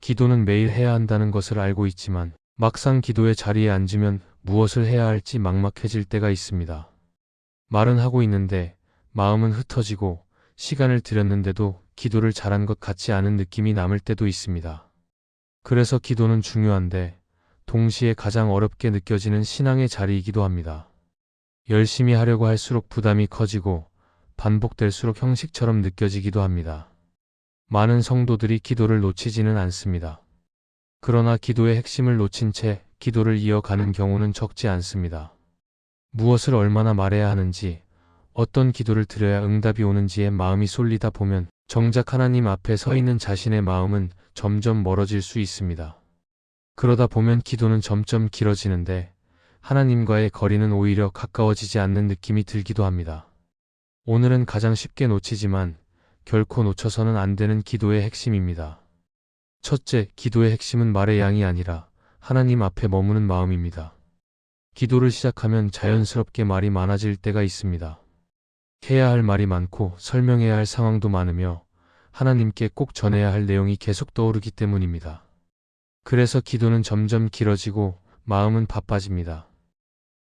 기도는 매일 해야 한다는 것을 알고 있지만 막상 기도의 자리에 앉으면 무엇을 해야 할지 막막해질 때가 있습니다. 말은 하고 있는데 마음은 흩어지고 시간을 들였는데도 기도를 잘한 것 같지 않은 느낌이 남을 때도 있습니다. 그래서 기도는 중요한데 동시에 가장 어렵게 느껴지는 신앙의 자리이기도 합니다. 열심히 하려고 할수록 부담이 커지고 반복될수록 형식처럼 느껴지기도 합니다. 많은 성도들이 기도를 놓치지는 않습니다. 그러나 기도의 핵심을 놓친 채 기도를 이어가는 경우는 적지 않습니다. 무엇을 얼마나 말해야 하는지, 어떤 기도를 드려야 응답이 오는지에 마음이 쏠리다 보면 정작 하나님 앞에 서 있는 자신의 마음은 점점 멀어질 수 있습니다. 그러다 보면 기도는 점점 길어지는데 하나님과의 거리는 오히려 가까워지지 않는 느낌이 들기도 합니다. 오늘은 가장 쉽게 놓치지만 결코 놓쳐서는 안 되는 기도의 핵심입니다. 첫째, 기도의 핵심은 말의 양이 아니라 하나님 앞에 머무는 마음입니다. 기도를 시작하면 자연스럽게 말이 많아질 때가 있습니다. 해야 할 말이 많고 설명해야 할 상황도 많으며 하나님께 꼭 전해야 할 내용이 계속 떠오르기 때문입니다. 그래서 기도는 점점 길어지고 마음은 바빠집니다.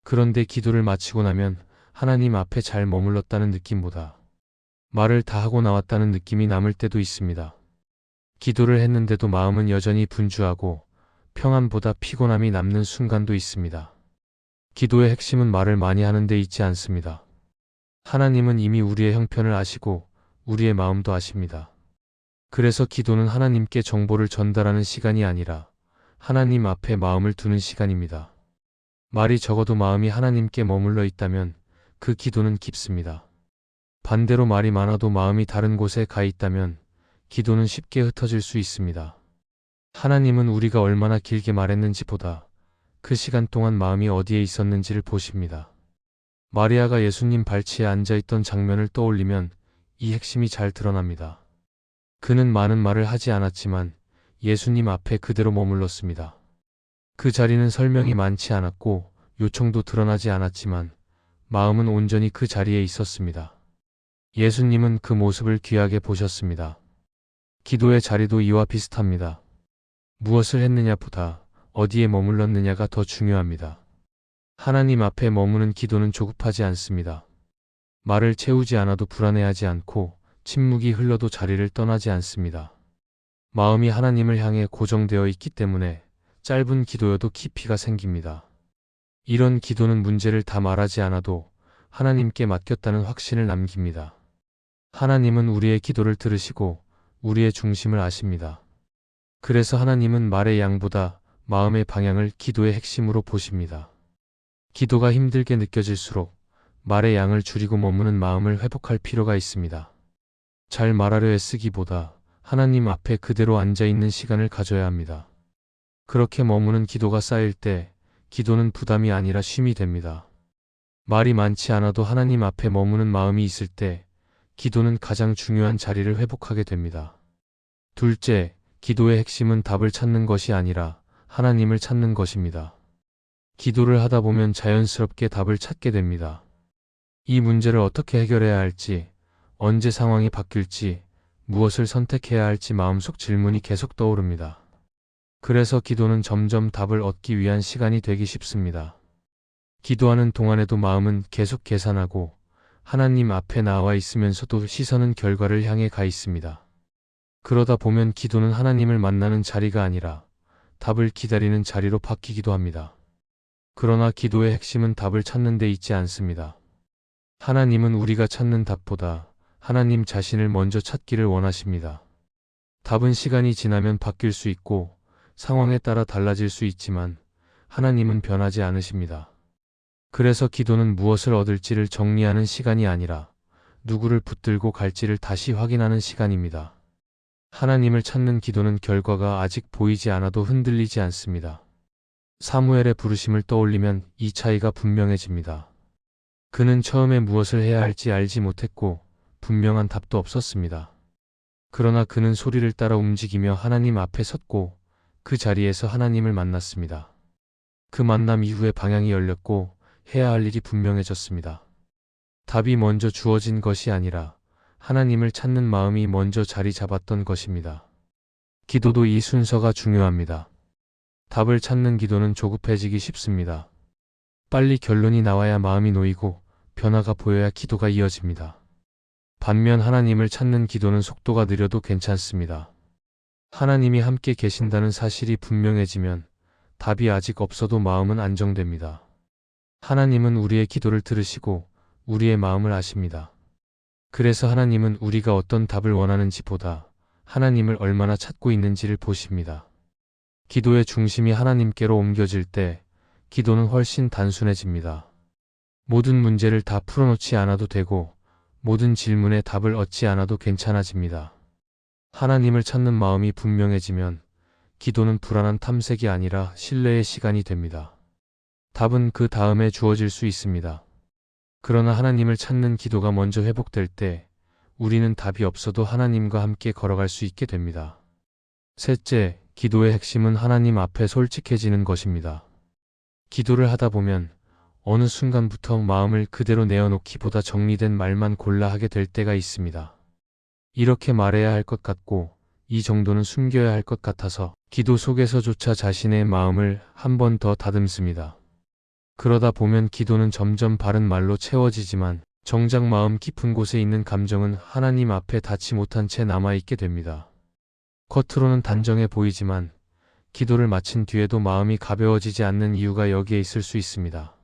그런데 기도를 마치고 나면 하나님 앞에 잘 머물렀다는 느낌보다 말을 다 하고 나왔다는 느낌이 남을 때도 있습니다. 기도를 했는데도 마음은 여전히 분주하고 평안보다 피곤함이 남는 순간도 있습니다. 기도의 핵심은 말을 많이 하는 데 있지 않습니다. 하나님은 이미 우리의 형편을 아시고 우리의 마음도 아십니다. 그래서 기도는 하나님께 정보를 전달하는 시간이 아니라 하나님 앞에 마음을 두는 시간입니다. 말이 적어도 마음이 하나님께 머물러 있다면 그 기도는 깊습니다. 반대로 말이 많아도 마음이 다른 곳에 가 있다면 기도는 쉽게 흩어질 수 있습니다. 하나님은 우리가 얼마나 길게 말했는지 보다 그 시간 동안 마음이 어디에 있었는지를 보십니다. 마리아가 예수님 발치에 앉아있던 장면을 떠올리면 이 핵심이 잘 드러납니다. 그는 많은 말을 하지 않았지만 예수님 앞에 그대로 머물렀습니다. 그 자리는 설명이 많지 않았고 요청도 드러나지 않았지만 마음은 온전히 그 자리에 있었습니다. 예수님은 그 모습을 귀하게 보셨습니다. 기도의 자리도 이와 비슷합니다. 무엇을 했느냐보다 어디에 머물렀느냐가 더 중요합니다. 하나님 앞에 머무는 기도는 조급하지 않습니다. 말을 채우지 않아도 불안해하지 않고 침묵이 흘러도 자리를 떠나지 않습니다. 마음이 하나님을 향해 고정되어 있기 때문에 짧은 기도여도 깊이가 생깁니다. 이런 기도는 문제를 다 말하지 않아도 하나님께 맡겼다는 확신을 남깁니다. 하나님은 우리의 기도를 들으시고 우리의 중심을 아십니다. 그래서 하나님은 말의 양보다 마음의 방향을 기도의 핵심으로 보십니다. 기도가 힘들게 느껴질수록 말의 양을 줄이고 머무는 마음을 회복할 필요가 있습니다. 잘 말하려 애쓰기보다 하나님 앞에 그대로 앉아있는 시간을 가져야 합니다. 그렇게 머무는 기도가 쌓일 때 기도는 부담이 아니라 쉼이 됩니다. 말이 많지 않아도 하나님 앞에 머무는 마음이 있을 때 기도는 가장 중요한 자리를 회복하게 됩니다. 둘째, 기도의 핵심은 답을 찾는 것이 아니라 하나님을 찾는 것입니다. 기도를 하다 보면 자연스럽게 답을 찾게 됩니다. 이 문제를 어떻게 해결해야 할지, 언제 상황이 바뀔지, 무엇을 선택해야 할지 마음속 질문이 계속 떠오릅니다. 그래서 기도는 점점 답을 얻기 위한 시간이 되기 쉽습니다. 기도하는 동안에도 마음은 계속 계산하고 하나님 앞에 나와 있으면서도 시선은 결과를 향해 가 있습니다. 그러다 보면 기도는 하나님을 만나는 자리가 아니라 답을 기다리는 자리로 바뀌기도 합니다. 그러나 기도의 핵심은 답을 찾는 데 있지 않습니다. 하나님은 우리가 찾는 답보다 하나님 자신을 먼저 찾기를 원하십니다. 답은 시간이 지나면 바뀔 수 있고 상황에 따라 달라질 수 있지만 하나님은 변하지 않으십니다. 그래서 기도는 무엇을 얻을지를 정리하는 시간이 아니라 누구를 붙들고 갈지를 다시 확인하는 시간입니다. 하나님을 찾는 기도는 결과가 아직 보이지 않아도 흔들리지 않습니다. 사무엘의 부르심을 떠올리면 이 차이가 분명해집니다. 그는 처음에 무엇을 해야 할지 알지 못했고 분명한 답도 없었습니다. 그러나 그는 소리를 따라 움직이며 하나님 앞에 섰고 그 자리에서 하나님을 만났습니다. 그 만남 이후에 방향이 열렸고 해야 할 일이 분명해졌습니다. 답이 먼저 주어진 것이 아니라 하나님을 찾는 마음이 먼저 자리 잡았던 것입니다. 기도도 이 순서가 중요합니다. 답을 찾는 기도는 조급해지기 쉽습니다. 빨리 결론이 나와야 마음이 놓이고 변화가 보여야 기도가 이어집니다. 반면 하나님을 찾는 기도는 속도가 느려도 괜찮습니다. 하나님이 함께 계신다는 사실이 분명해지면 답이 아직 없어도 마음은 안정됩니다. 하나님은 우리의 기도를 들으시고 우리의 마음을 아십니다. 그래서 하나님은 우리가 어떤 답을 원하는지 보다 하나님을 얼마나 찾고 있는지를 보십니다. 기도의 중심이 하나님께로 옮겨질 때 기도는 훨씬 단순해집니다. 모든 문제를 다 풀어놓지 않아도 되고 모든 질문에 답을 얻지 않아도 괜찮아집니다. 하나님을 찾는 마음이 분명해지면 기도는 불안한 탐색이 아니라 신뢰의 시간이 됩니다. 답은 그 다음에 주어질 수 있습니다. 그러나 하나님을 찾는 기도가 먼저 회복될 때 우리는 답이 없어도 하나님과 함께 걸어갈 수 있게 됩니다. 셋째, 기도의 핵심은 하나님 앞에 솔직해지는 것입니다. 기도를 하다 보면 어느 순간부터 마음을 그대로 내어놓기보다 정리된 말만 골라 하게 될 때가 있습니다. 이렇게 말해야 할 것 같고 이 정도는 숨겨야 할 것 같아서 기도 속에서조차 자신의 마음을 한 번 더 다듬습니다. 그러다 보면 기도는 점점 바른 말로 채워지지만 정작 마음 깊은 곳에 있는 감정은 하나님 앞에 닿지 못한 채 남아있게 됩니다. 겉으로는 단정해 보이지만 기도를 마친 뒤에도 마음이 가벼워지지 않는 이유가 여기에 있을 수 있습니다.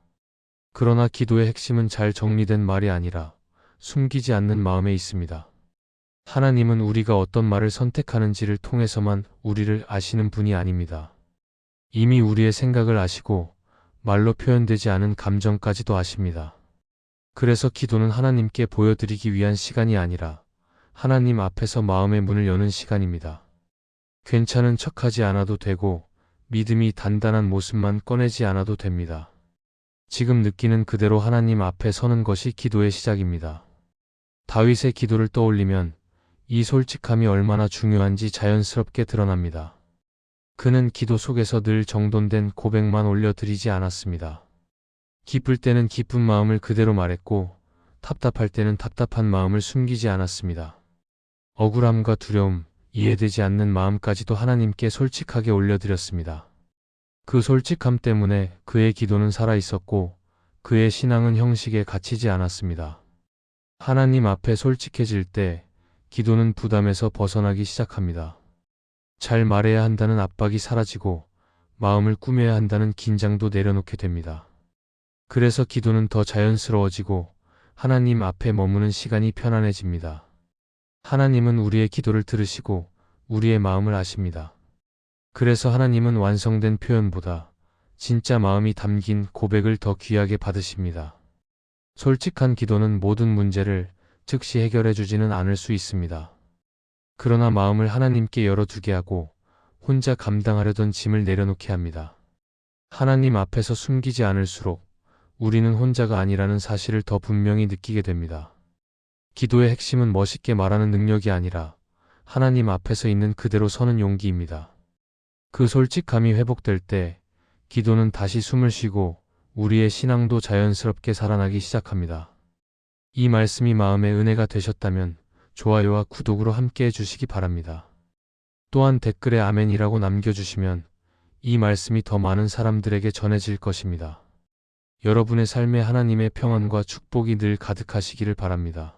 그러나 기도의 핵심은 잘 정리된 말이 아니라 숨기지 않는 마음에 있습니다. 하나님은 우리가 어떤 말을 선택하는지를 통해서만 우리를 아시는 분이 아닙니다. 이미 우리의 생각을 아시고 말로 표현되지 않은 감정까지도 아십니다. 그래서 기도는 하나님께 보여드리기 위한 시간이 아니라 하나님 앞에서 마음의 문을 여는 시간입니다. 괜찮은 척하지 않아도 되고 믿음이 단단한 모습만 꺼내지 않아도 됩니다. 지금 느끼는 그대로 하나님 앞에 서는 것이 기도의 시작입니다. 다윗의 기도를 떠올리면 이 솔직함이 얼마나 중요한지 자연스럽게 드러납니다. 그는 기도 속에서 늘 정돈된 고백만 올려드리지 않았습니다. 기쁠 때는 기쁜 마음을 그대로 말했고 답답할 때는 답답한 마음을 숨기지 않았습니다. 억울함과 두려움, 이해되지 않는 마음까지도 하나님께 솔직하게 올려드렸습니다. 그 솔직함 때문에 그의 기도는 살아있었고 그의 신앙은 형식에 갇히지 않았습니다. 하나님 앞에 솔직해질 때 기도는 부담에서 벗어나기 시작합니다. 잘 말해야 한다는 압박이 사라지고 마음을 꾸며야 한다는 긴장도 내려놓게 됩니다. 그래서 기도는 더 자연스러워지고 하나님 앞에 머무는 시간이 편안해집니다. 하나님은 우리의 기도를 들으시고 우리의 마음을 아십니다. 그래서 하나님은 완성된 표현보다 진짜 마음이 담긴 고백을 더 귀하게 받으십니다. 솔직한 기도는 모든 문제를 즉시 해결해 주지는 않을 수 있습니다. 그러나 마음을 하나님께 열어두게 하고 혼자 감당하려던 짐을 내려놓게 합니다. 하나님 앞에서 숨기지 않을수록 우리는 혼자가 아니라는 사실을 더 분명히 느끼게 됩니다. 기도의 핵심은 멋있게 말하는 능력이 아니라 하나님 앞에서 있는 그대로 서는 용기입니다. 그 솔직함이 회복될 때 기도는 다시 숨을 쉬고 우리의 신앙도 자연스럽게 살아나기 시작합니다. 이 말씀이 마음의 은혜가 되셨다면 좋아요와 구독으로 함께 해주시기 바랍니다. 또한 댓글에 아멘이라고 남겨주시면 이 말씀이 더 많은 사람들에게 전해질 것입니다. 여러분의 삶에 하나님의 평안과 축복이 늘 가득하시기를 바랍니다.